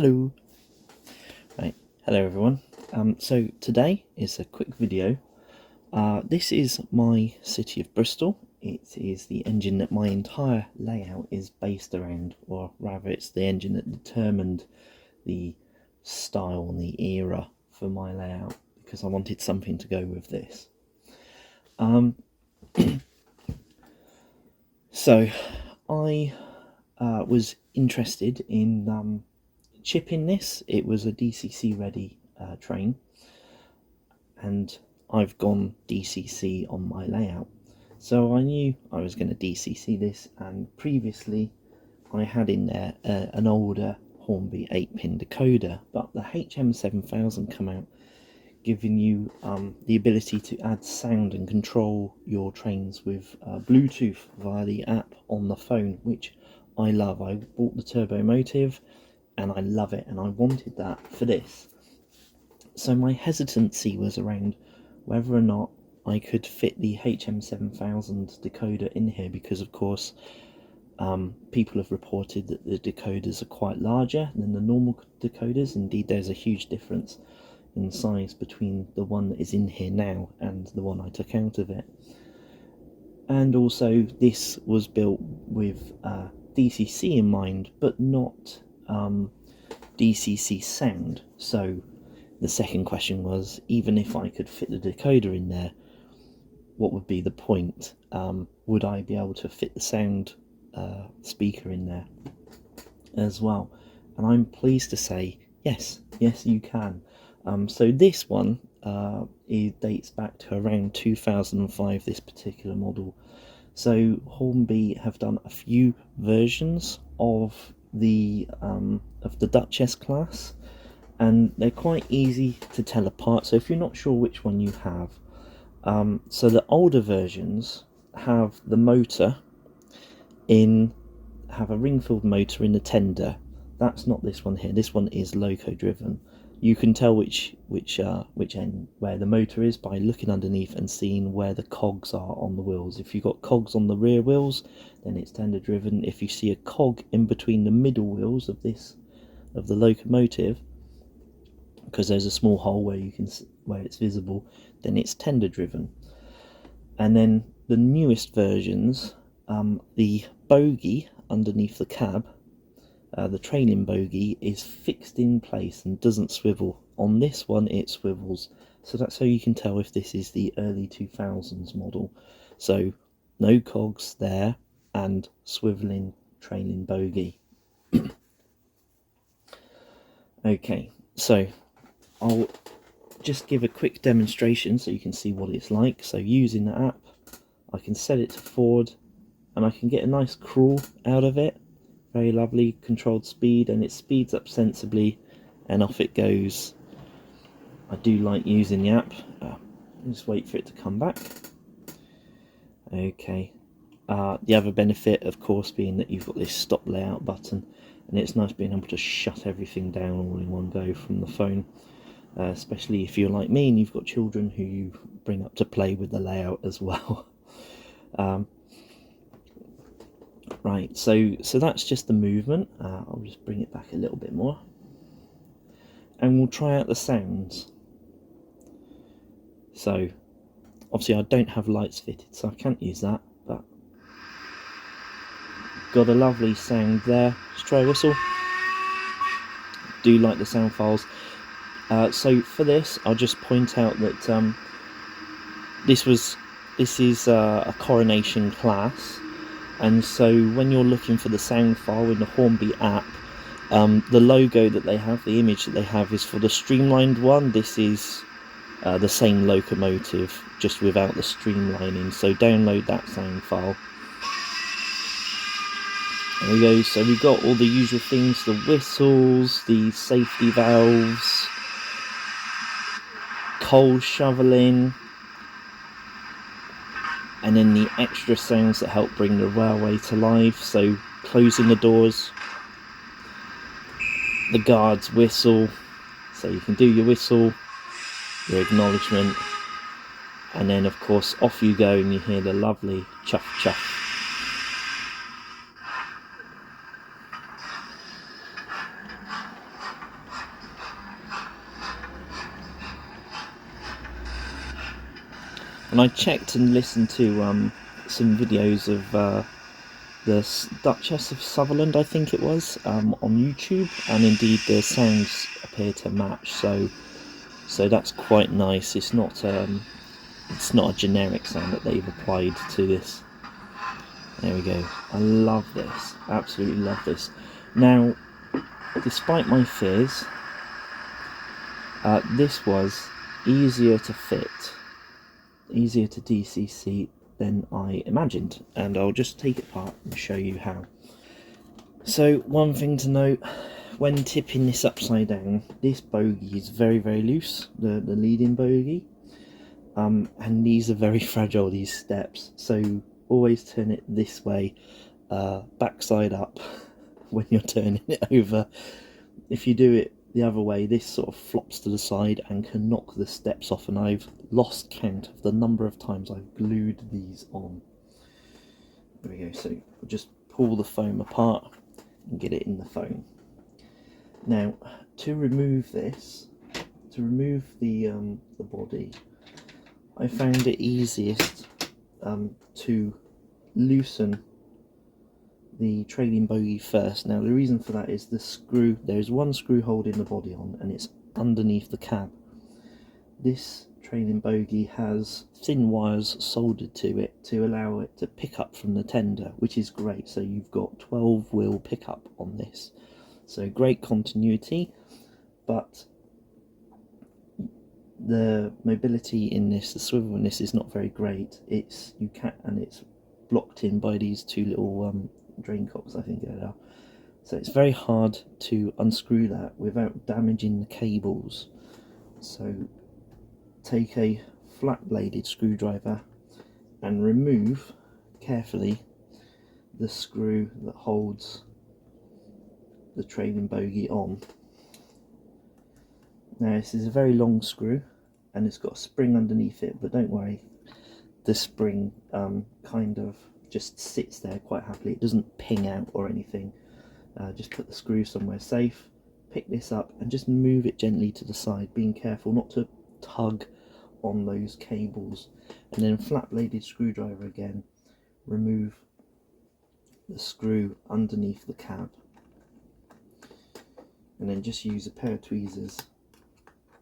Hello. Right, hello everyone. So today is a quick video. This is my city of Bristol. It is the engine that my entire layout is based around, or rather it's the engine that determined the style and the era for my layout, because I wanted something to go with this. So I was interested in chipping this. It was a DCC ready train, and I've gone DCC on my layout, so I knew I was going to DCC this. And previously I had in there an older Hornby 8-pin decoder, but the HM7000 come out, giving you the ability to add sound and control your trains with Bluetooth via the app on the phone, which I love. I bought the turbo motive and I love it, and I wanted that for this. So my hesitancy was around whether or not I could fit the HM7000 decoder in here, because of course people have reported that the decoders are quite larger than the normal decoders. Indeed, there's a huge difference in size between the one that is in here now and the one I took out of it. And also this was built with DCC in mind, but not DCC sound. So the second question was, even if I could fit the decoder in there, what would be the point? Would I be able to fit the sound speaker in there as well? And I'm pleased to say yes you can. So this one it dates back to around 2005, this particular model. So Hornby have done a few versions of the Duchess class, and they're quite easy to tell apart. So if you're not sure which one you have, so the older versions have the motor have a ring-filled motor in the tender. That's not this one here. This one is loco driven. You can tell which end where the motor is by looking underneath and seeing where the cogs are on the wheels. If you've got cogs on the rear wheels, then it's tender driven. If you see a cog in between the middle wheels of the locomotive, because there's a small hole where it's visible, then it's tender driven. And then the newest versions, the bogie underneath the cab, the trailing bogie, is fixed in place and doesn't swivel. On this one it swivels, so that's how you can tell if this is the early 2000s model. So no cogs there and swiveling trailing bogie. Okay, so I'll just give a quick demonstration so you can see what it's like. So using the app, I can set it to forward and I can get a nice crawl out of it. Very lovely, controlled speed, and it speeds up sensibly and off it goes. I do like using the app. Just wait for it to come back. Okay. The other benefit, of course, being that you've got this stop layout button, and it's nice being able to shut everything down all in one go from the phone. Especially if you're like me and you've got children who you bring up to play with the layout as well. Right, so that's just the movement. I'll just bring it back a little bit more, and we'll try out the sounds. So obviously I don't have lights fitted, so I can't use that, but got a lovely sound there. Let's try a whistle. Do like the sound files. So for this, I'll just point out that this is a Coronation class, and so when you're looking for the sound file in the Hornby app, the logo that they have, the image that they have, is for the streamlined one. This is the same locomotive, just without the streamlining. So download that sound file. There we go. So we've got all the usual things: the whistles, the safety valves, coal shoveling, and then the extra sounds that help bring the railway to life. So closing the doors, the guards whistle, so you can do your whistle, your acknowledgement, and then of course off you go and you hear the lovely chuff chuff. And I checked and listened to some videos of the Duchess of Sutherland, I think it was, on YouTube, and indeed the sounds appear to match. So that's quite nice. It's not a generic sound that they've applied to this. There we go. I love this. Absolutely love this. Now, despite my fears, this was easier to fit, easier to DCC than I imagined, and I'll just take it apart and show you how. So one thing to note, when tipping this upside down, this bogey is very, very loose, the leading bogey, and these are very fragile, these steps, so always turn it this way, backside up, when you're turning it over. If you do it the other way, this sort of flops to the side and can knock the steps off, and I've lost count of the number of times I've glued these on. There we go. So we'll just pull the foam apart and get it in the foam. Now, to remove this, to remove the body, I found it easiest to loosen the trailing bogey first. Now the reason for that is the screw, there's one screw holding the body on and it's underneath the cab. This trailing bogey has thin wires soldered to it to allow it to pick up from the tender, which is great. So you've got 12 wheel pickup on this, so great continuity, but the mobility in this, the swivel in this is not very great. It's blocked in by these two little drain cocks, I think they are. So it's very hard to unscrew that without damaging the cables. So take a flat bladed screwdriver and remove carefully the screw that holds the trailing bogey on. Now this is a very long screw and it's got a spring underneath it, but don't worry, the spring kind of just sits there quite happily. It doesn't ping out or anything. Just put the screw somewhere safe, pick this up and just move it gently to the side, being careful not to tug on those cables. And then flat bladed screwdriver again, remove the screw underneath the cab, and then just use a pair of tweezers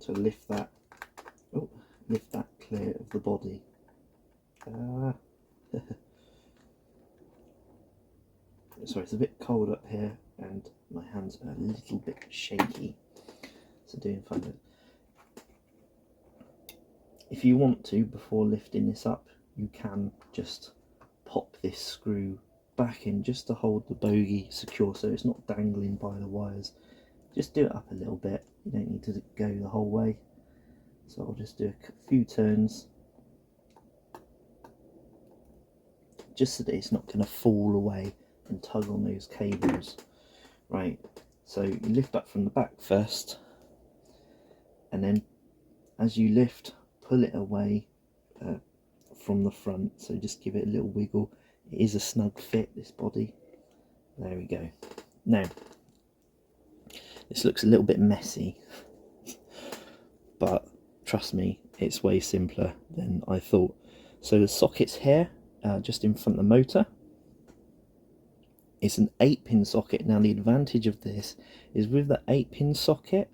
to lift that clear of the body. Sorry, it's a bit cold up here and my hands are a little bit shaky, so doing fine. If you want to, before lifting this up, you can just pop this screw back in just to hold the bogey secure so it's not dangling by the wires. Just do it up a little bit, you don't need to go the whole way. So I'll just do a few turns just so that it's not going to fall away and tug on those cables. Right, so you lift up from the back first, and then as you lift, pull it away from the front, so just give it a little wiggle. It is a snug fit, this body. There we go. Now this looks a little bit messy but trust me, it's way simpler than I thought. So the socket's here, just in front of the motor. It's an 8-pin socket. Now the advantage of this is with the 8-pin socket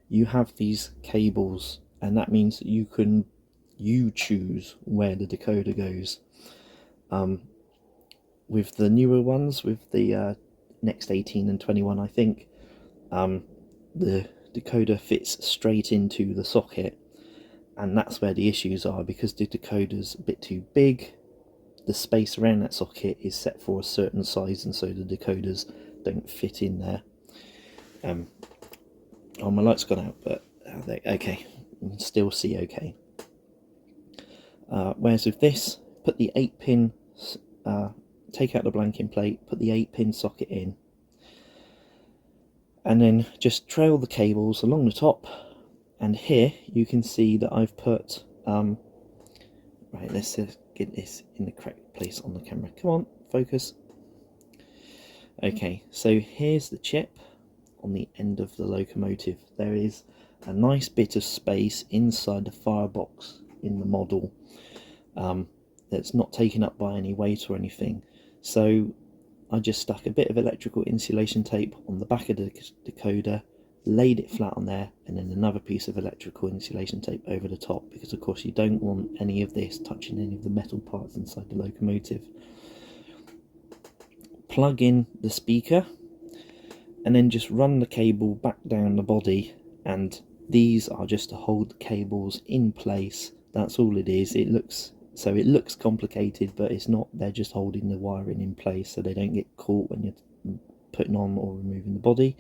you have these cables, and that means that you choose where the decoder goes. With the newer ones, with the Next 18 and 21 I think, the decoder fits straight into the socket, and that's where the issues are, because the decoder's a bit too big. The space around that socket is set for a certain size, and so the decoders don't fit in there. Oh, my light's gone out, but okay, you can still see okay. Whereas with this, put the 8-pin, take out the blanking plate, put the 8-pin socket in, and then just trail the cables along the top. And here you can see that I've put right, let's get this in the correct place on the camera. Come on, focus. Okay, so here's the chip on the end of the locomotive. There is a nice bit of space inside the firebox in the model, that's not taken up by any weight or anything. So I just stuck a bit of electrical insulation tape on the back of the decoder, laid it flat on there, and then another piece of electrical insulation tape over the top, because of course you don't want any of this touching any of the metal parts inside the locomotive. Plug in the speaker and then just run the cable back down the body, and these are just to hold the cables in place. That's all it is. It looks complicated, but it's not. They're just holding the wiring in place so they don't get caught when you're putting on or removing the body.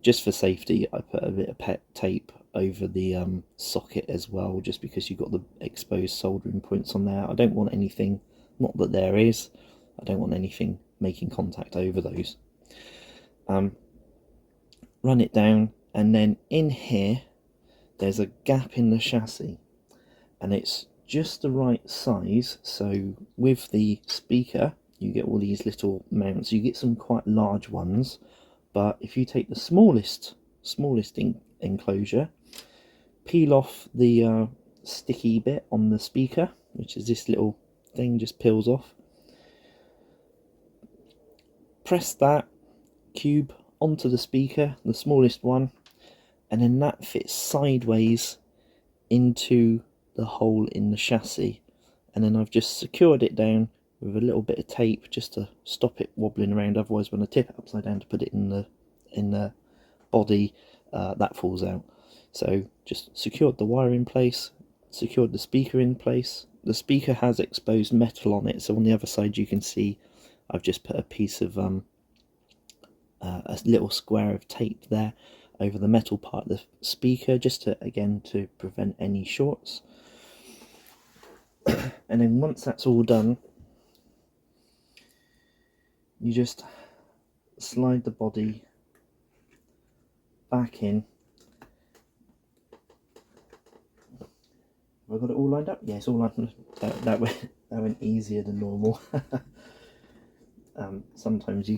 Just for safety, I put a bit of pet tape over the socket as well, just because you've got the exposed soldering points on there. I don't want anything, not that there is, I don't want anything making contact over those. Run it down, and then in here there's a gap in the chassis, and it's just the right size. So with the speaker you get all these little mounts. You get some quite large ones, but if you take the smallest enclosure, peel off the sticky bit on the speaker, which is this little thing, just peels off, press that cube onto the speaker, the smallest one, and then that fits sideways into the hole in the chassis. And then I've just secured it down with a little bit of tape just to stop it wobbling around. Otherwise, when I tip it upside down to put it in the body, that falls out. So just secured the wire in place, secured the speaker in place. The speaker has exposed metal on it, so on the other side you can see I've just put a piece of a little square of tape there over the metal part of the speaker, just to, again, to prevent any shorts. And then once that's all done, you just slide the body back in. Have I got it all lined up? Yeah, it's all lined up. That went easier than normal. Sometimes you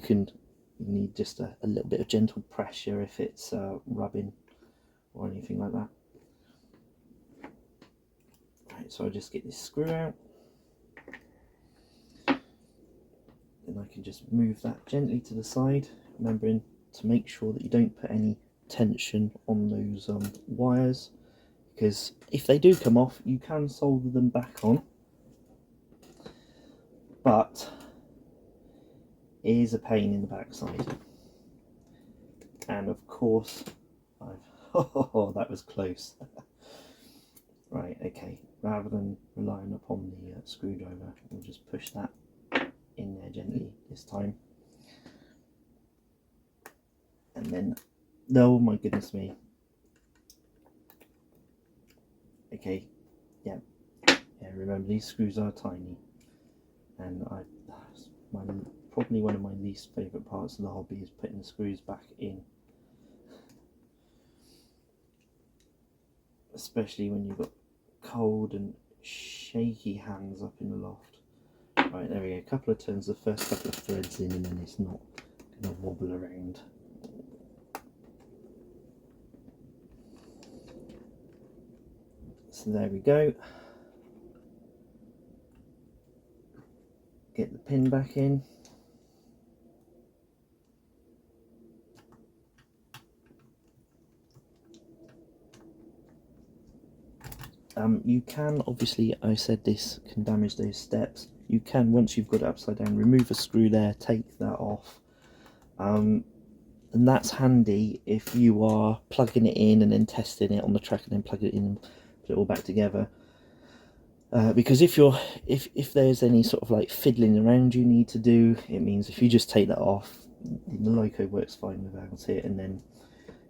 need just a little bit of gentle pressure if it's rubbing or anything like that. Right, so I just get this screw out, then I can just move that gently to the side, remembering to make sure that you don't put any tension on those wires, because if they do come off you can solder them back on, but it is a pain in the backside. And of course oh, that was close. Right, okay, rather than relying upon the screwdriver, we'll just push that in there gently this time. And then, oh my goodness me. Okay, yeah, remember these screws are tiny, and probably one of my least favourite parts of the hobby is putting the screws back in. Especially when you've got cold and shaky hands up in the loft. Right, there we go, a couple of turns, the first couple of threads in, and then it's not going to wobble around. So there we go. Get the pin back in. You can, obviously, I said this can damage those steps. You can, once you've got it upside down, remove a screw there, take that off. And that's handy if you are plugging it in and then testing it on the track and then plug it in and put it all back together. Because if there's any sort of like fiddling around you need to do, it means if you just take that off, the loco works fine without it, and then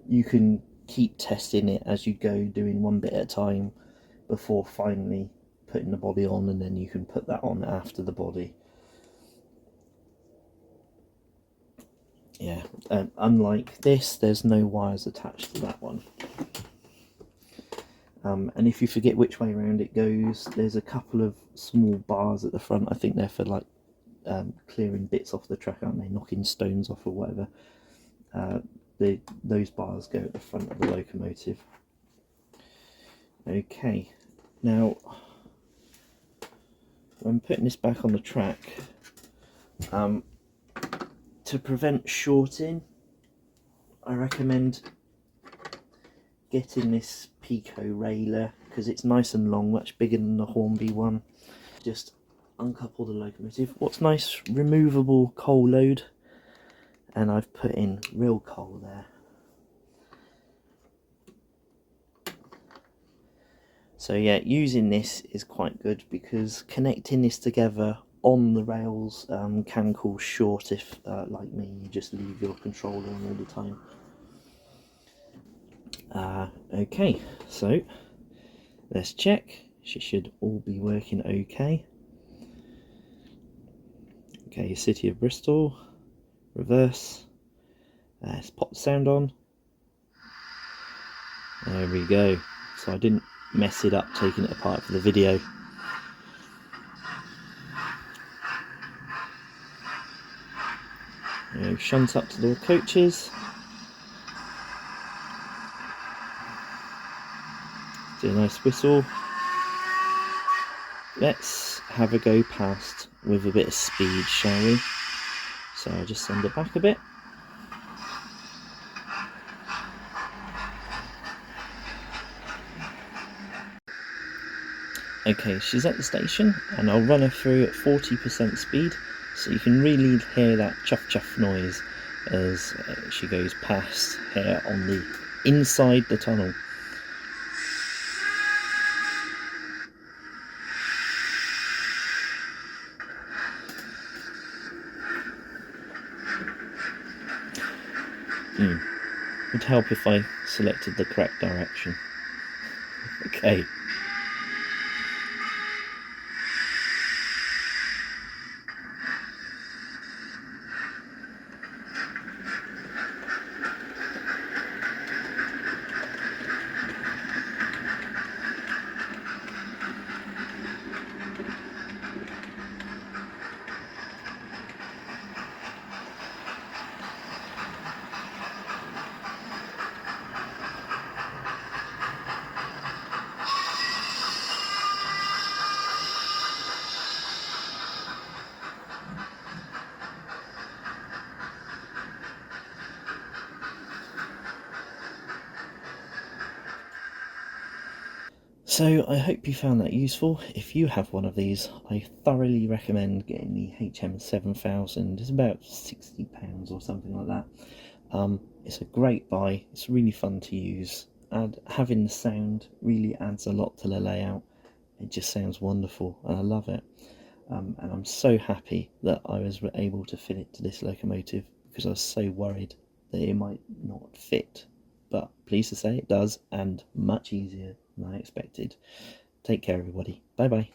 you can keep testing it as you go, doing one bit at a time before finally putting the body on, and then you can put that on after the body. Yeah, unlike this, there's no wires attached to that one. And if you forget which way around it goes, there's a couple of small bars at the front. I think they're for like clearing bits off the track, aren't they? Knocking stones off or whatever. Those bars go at the front of the locomotive. Okay, now when putting this back on the track, to prevent shorting, I recommend getting this Pico railer because it's nice and long, much bigger than the Hornby one. Just uncouple the locomotive. What's nice, removable coal load, and I've put in real coal there. So yeah, using this is quite good because connecting this together on the rails can cause short if, like me, you just leave your controller on all the time. Okay, so let's check. She should all be working okay. Okay, City of Bristol, reverse. Let's pop the sound on. There we go. So I didn't mess it up taking it apart for the video. Shunt up to the coaches. Do a nice whistle. Let's have a go past with a bit of speed, shall we? So I'll just send it back a bit. Okay, she's at the station and I'll run her through at 40% speed so you can really hear that chuff chuff noise as she goes past here on the inside the tunnel. Would help if I selected the correct direction. Okay. So I hope you found that useful. If you have one of these, I thoroughly recommend getting the HM7000. It's about £60 or something like that. It's a great buy. It's really fun to use, and having the sound really adds a lot to the layout. It just sounds wonderful and I love it. And I'm so happy that I was able to fit it to this locomotive because I was so worried that it might not fit. But pleased to say it does, and much easier than I expected. Take care, everybody. Bye bye.